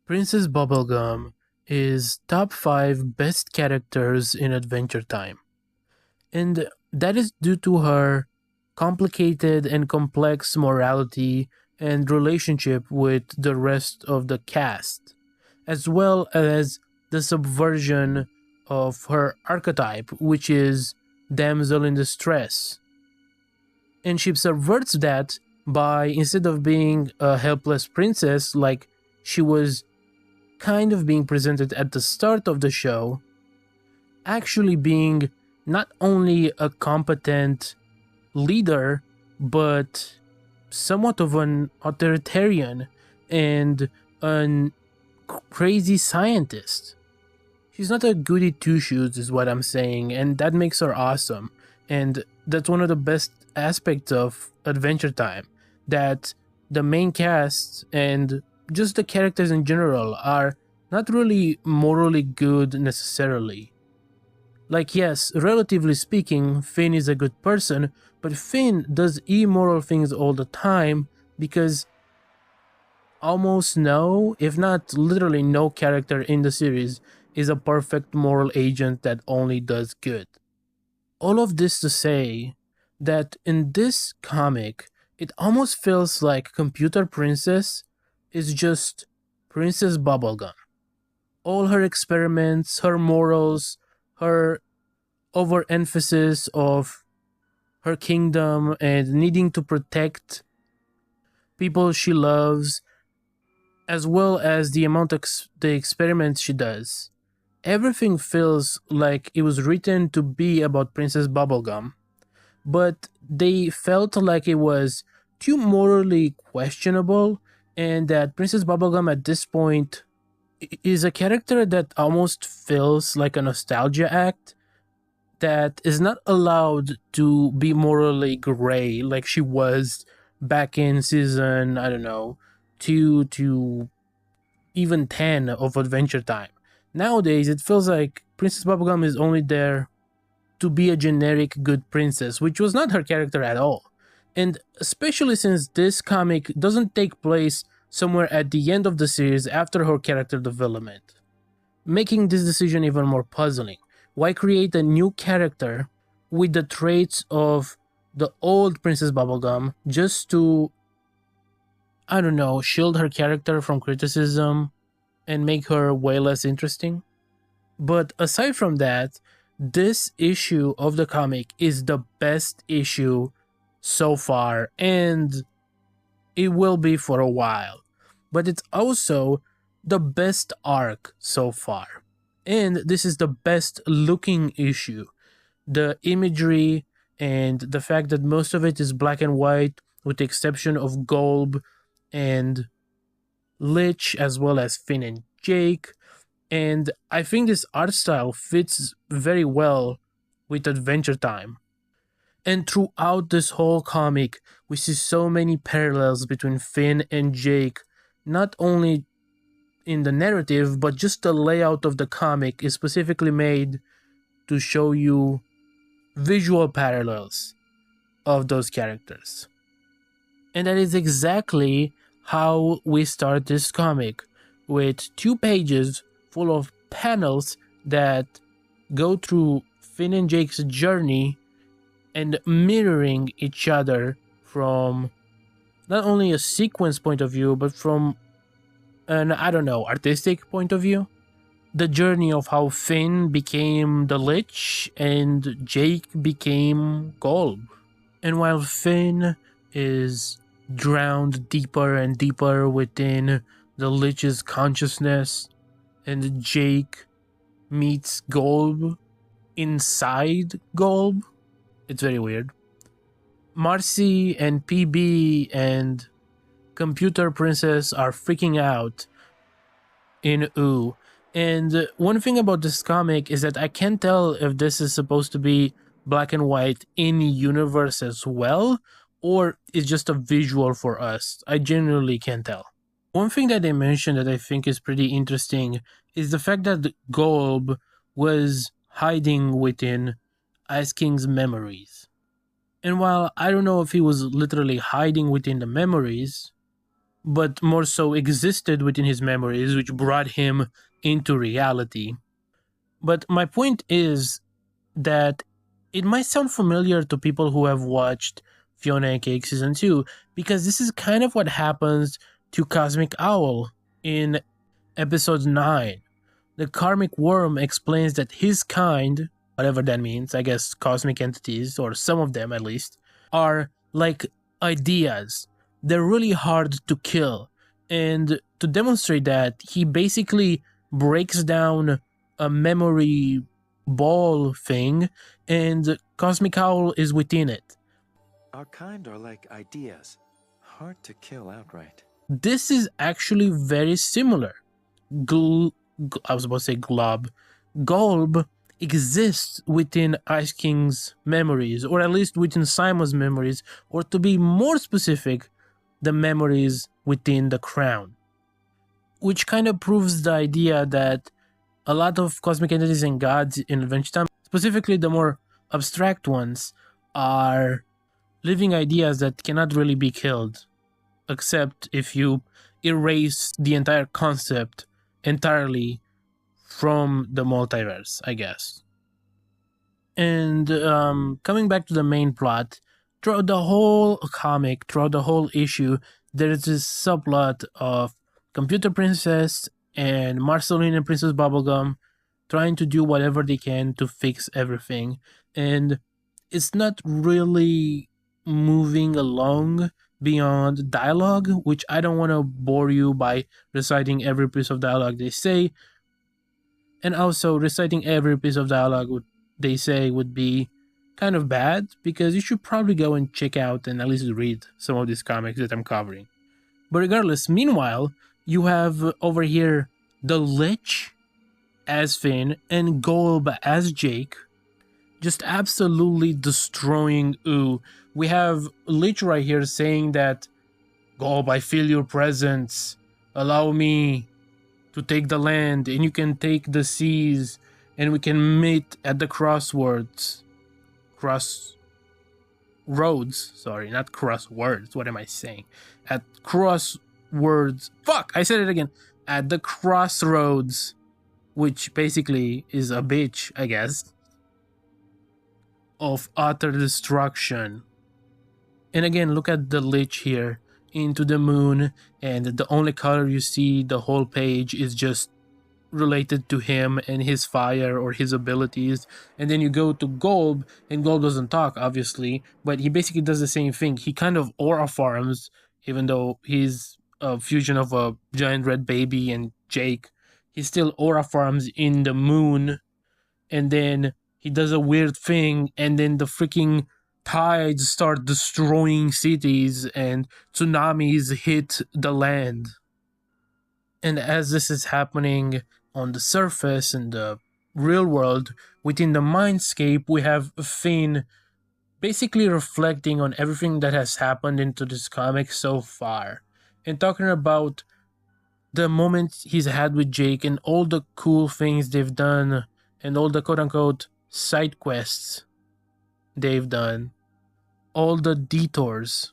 Princess Bubblegum is top 5 best characters in Adventure Time, and that is due to her complicated and complex morality and relationship with the rest of the cast, as well as the subversion of her archetype, which is damsel in distress. And she subverts that by, instead of being a helpless princess like she was kind of being presented at the start of the show, actually being not only a competent leader, but somewhat of an authoritarian and a crazy scientist. She's not a goody two shoes, is what I'm saying, and that makes her awesome. And that's one of the best aspects of Adventure Time, that the main cast and just the characters in general are not really morally good necessarily. Like, yes, relatively speaking, Finn is a good person, but Finn does immoral things all the time because almost no, if not literally no character in the series is a perfect moral agent that only does good. All of this to say that in this comic, it almost feels like Computer Princess is just Princess Bubblegum. All her experiments, her morals, her overemphasis of her kingdom and needing to protect people she loves, as well as the amount of the experiments she does. Everything feels like it was written to be about Princess Bubblegum, but they felt like it was too morally questionable, and that Princess Bubblegum at this point is a character that almost feels like a nostalgia act that is not allowed to be morally gray like she was back in season, I don't know, 2 to even 10 of Adventure Time. Nowadays, it feels like Princess Bubblegum is only there to be a generic good princess, which was not her character at all. And especially since this comic doesn't take place somewhere at the end of the series after her character development, making this decision even more puzzling. Why create a new character with the traits of the old Princess Bubblegum just to, I don't know, shield her character from criticism and make her way less interesting? But aside from that, this issue of the comic is the best issue so far, and it will be for a while. But it's also the best arc so far. And this is the best looking issue. The imagery and the fact that most of it is black and white, with the exception of Golb and Lich, as well as Finn and Jake. And I think this art style fits very well with Adventure Time. And throughout this whole comic, we see so many parallels between Finn and Jake, not only in the narrative, but just the layout of the comic is specifically made to show you visual parallels of those characters. And that is exactly how we start this comic, with 2 pages full of panels that go through Finn and Jake's journey and mirroring each other from not only a sequence point of view, but from an, I don't know, artistic point of view. The journey of how Finn became the Lich and Jake became Golb. And while Finn is drowned deeper and deeper within the Lich's consciousness, and Jake meets Golb inside Golb, it's very weird. Marcy and PB and Computer Princess are freaking out in OO. And one thing about this comic is that I can't tell if this is supposed to be black and white in universe as well, or it's just a visual for us. I genuinely can't tell. One thing that they mentioned that I think is pretty interesting is the fact that Golb was hiding within Ice King's memories. And while I don't know if he was literally hiding within the memories, but more so existed within his memories, which brought him into reality. But my point is that it might sound familiar to people who have watched Fiona and Cake Season 2, because this is kind of what happens to Cosmic Owl in episode 9. The Karmic Worm explains that his kind, whatever that means, I guess cosmic entities, or some of them at least, are like ideas. They're really hard to kill. And to demonstrate that, he basically breaks down a memory ball thing, and Cosmic Owl is within it. Our kind are like ideas, hard to kill outright. This is actually very similar. I was about to say Glob. Golb exists within Ice King's memories, or at least within Simon's memories, or to be more specific, the memories within the crown. Which kind of proves the idea that a lot of cosmic entities and gods in Adventure Time, specifically the more abstract ones, are living ideas that cannot really be killed, except if you erase the entire concept entirely from the multiverse, I guess. And coming back to the main plot, throughout the whole comic, throughout the whole issue, there is this subplot of Computer Princess and Marceline and Princess Bubblegum trying to do whatever they can to fix everything. And it's not really moving along beyond dialogue, which I don't want to bore you by reciting every piece of dialogue they say. And also, reciting every piece of dialogue they say would be kind of bad, because you should probably go and check out and at least read some of these comics that I'm covering. But regardless, meanwhile, you have over here the Lich as Finn and Golb as Jake, just absolutely destroying Ooh. We have Lich right here saying that, Golb, I feel your presence. Allow me to take the land, and you can take the seas, and we can meet at the crossroads. Sorry, not crosswords. What am I saying? At crosswords. Fuck, I said it again. At the crossroads, which basically is a bitch, I guess, of utter destruction. And again, look at the Lich here, into the moon, and the only color you see the whole page is just related to him and his fire or his abilities. And then you go to Golb, and Golb doesn't talk, obviously, but he basically does the same thing. He kind of aura farms, even though he's a fusion of a giant red baby and Jake. He still aura farms in the moon, and then he does a weird thing, and then the freaking tides start destroying cities and tsunamis hit the land. And as this is happening on the surface in the real world, within the mindscape, we have Finn basically reflecting on everything that has happened into this comic so far, and talking about the moments he's had with Jake and all the cool things they've done and all the quote-unquote side quests they've done, all the detours,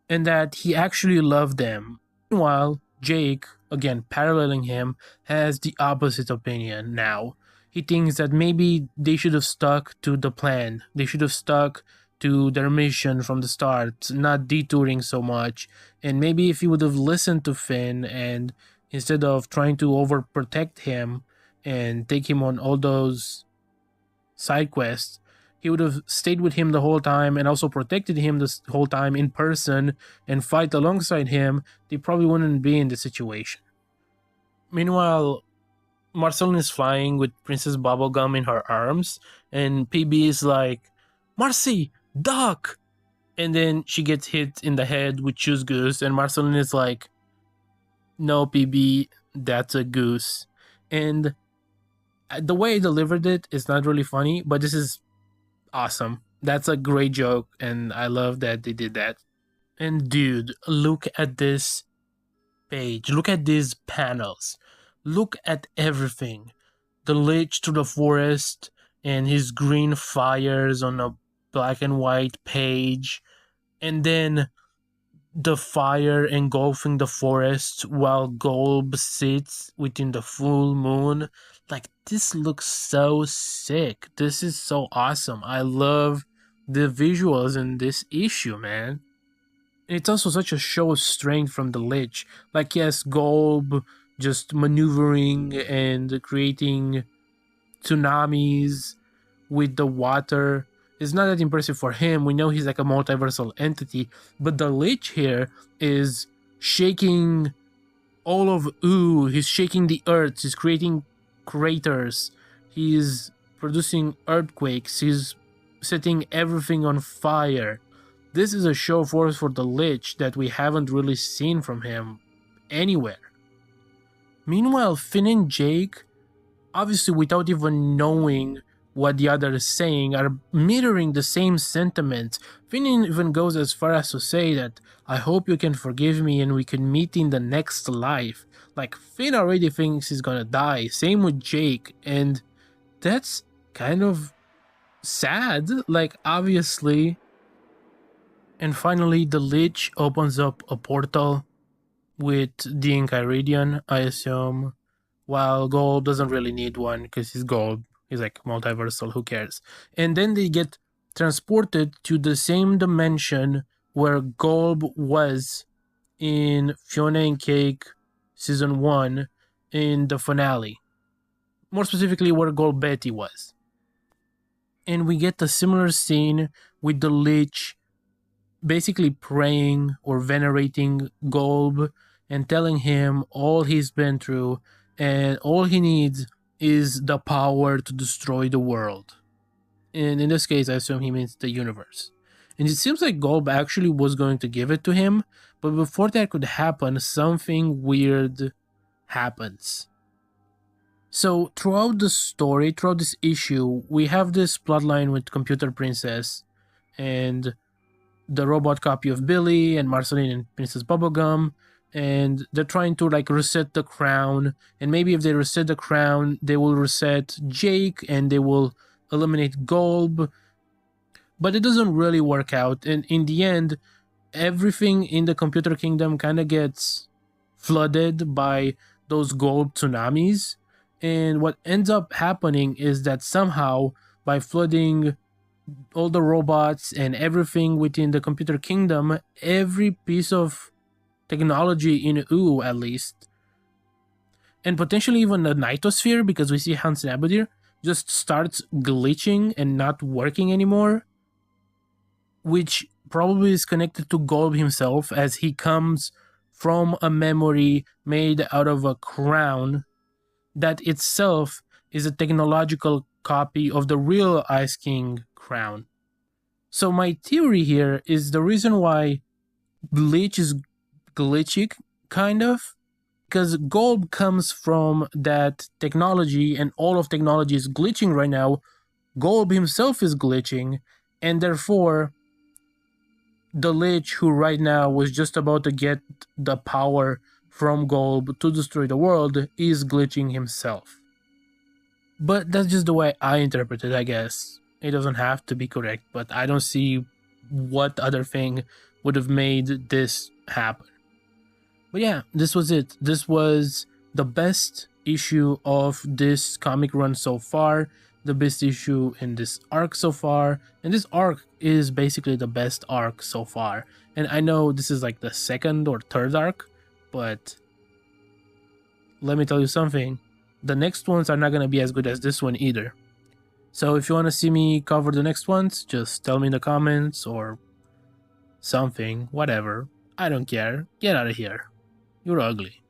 and that he actually loved them. Meanwhile, Jake, again paralleling him, has the opposite opinion now. He thinks that maybe they should have stuck to the plan. They should have stuck to their mission from the start, not detouring so much. And maybe if he would have listened to Finn, and instead of trying to overprotect him and take him on all those side quests, he would have stayed with him the whole time and also protected him this whole time in person and fight alongside him, they probably wouldn't be in this situation. Meanwhile, Marceline is flying with Princess Bubblegum in her arms, and PB is like, Marcy, duck! And then she gets hit in the head with Choose Goose, and Marceline is like, no, PB, that's a goose. And the way I delivered it is not really funny, but this is awesome. That's a great joke, and I love that they did that. And dude, look at this page. Look at these panels. Look at everything. The Lich through the forest and his green fires on a black and white page. And then the fire engulfing the forest while Golb sits within the full moon. Like, this looks so sick. This is so awesome. I love the visuals in this issue, man. It's also such a show of strength from the Lich. Like, yes, Golb just maneuvering and creating tsunamis with the water is not that impressive for him. We know he's like a multiversal entity, but the Lich here is shaking all of Ooh. He's shaking the earth. He's creating craters. He's producing earthquakes. He's setting everything on fire. This is a show force for the Lich that we haven't really seen from him anywhere. Meanwhile, Finn and Jake, obviously without even knowing what the other is saying, are mirroring the same sentiment. Finn even goes as far as to say that, I hope you can forgive me and we can meet in the next life. Like, Finn already thinks he's gonna die, same with Jake, and that's kind of sad, like, obviously. And finally, the Lich opens up a portal with the Enchiridion, I assume, while Golb doesn't really need one because he's Golb. He's like multiversal, who cares? And then they get transported to the same dimension where Golb was in Fiona and Cake Season 1 in the finale. More specifically, where Golb Betty was. And we get a similar scene with the Lich basically praying or venerating Golb and telling him all he's been through and all he needs is the power to destroy the world. And in this case, I assume he means the universe. And it seems like Golb actually was going to give it to him, but before that could happen, something weird happens. So throughout the story, throughout this issue, we have this plotline with Computer Princess and the robot copy of Billy and Marceline and Princess Bubblegum, and they're trying to like reset the crown, and maybe if they reset the crown, they will reset Jake and they will eliminate Golb, but it doesn't really work out, and in the end, everything in the Computer Kingdom kind of gets flooded by those Golb tsunamis, and what ends up happening is that somehow, by flooding all the robots and everything within the Computer Kingdom, every piece of technology in Ooh, at least, and potentially even the Nitosphere, because we see Hans Nabadir, just starts glitching and not working anymore, which probably is connected to Golb himself, as he comes from a memory made out of a crown that itself is a technological copy of the real Ice King crown. So my theory here is the reason why Lich is glitchy, kind of, because Golb comes from that technology and all of technology is glitching right now. Golb himself is glitching, and therefore the Lich, who right now was just about to get the power from Golb to destroy the world, is glitching himself. But that's just the way I interpret it, I guess. It doesn't have to be correct, but I don't see what other thing would have made this happen. But yeah, this was it. This was the best issue of this comic run so far, the best issue in this arc so far, and this arc is basically the best arc so far. And I know this is like the second or third arc, but let me tell you something, the next ones are not going to be as good as this one either. So if you want to see me cover the next ones, just tell me in the comments or something, whatever. I don't care. Get out of here. You're ugly.